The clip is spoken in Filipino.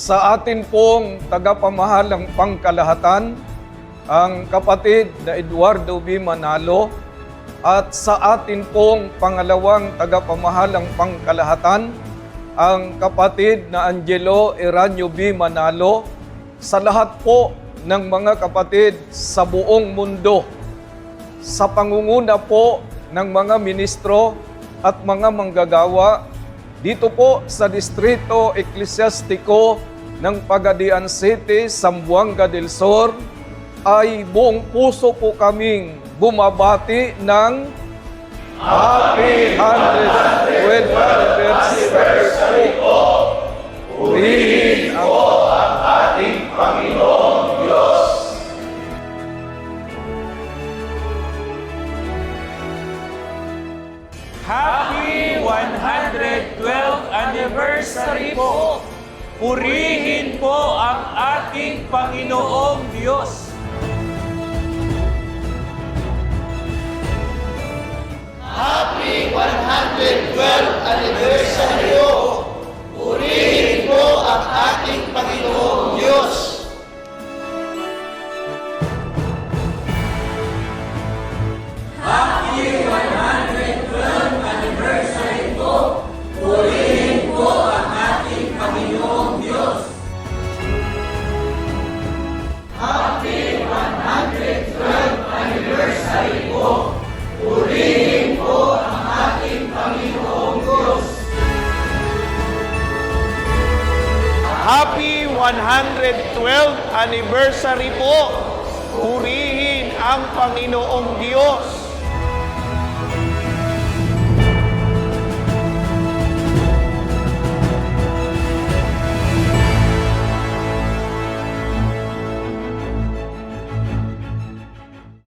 Sa atin pong tagapamahalang pangkalahatan, ang kapatid na Eduardo B. Manalo, at sa atin pong pangalawang tagapamahalang pangkalahatan, ang kapatid na Angelo Eranio B. Manalo, sa lahat po ng mga kapatid sa buong mundo, sa pangunguna po ng mga ministro at mga manggagawa dito po sa Distrito Eklesyastiko ng Pagadian City, Zamboanga del Sur, ay buong puso po kaming bumabati ng Happy 112th Anniversary po. Purihin ang ating Panginoong Diyos. Happy 112th Anniversary po! Purihin po ang ating Panginoong Diyos! Happy 112th Anniversary po! Purihin po ang ating Panginoong Diyos! Happy 112th Anniversary po! Purihin ang Panginoong Diyos!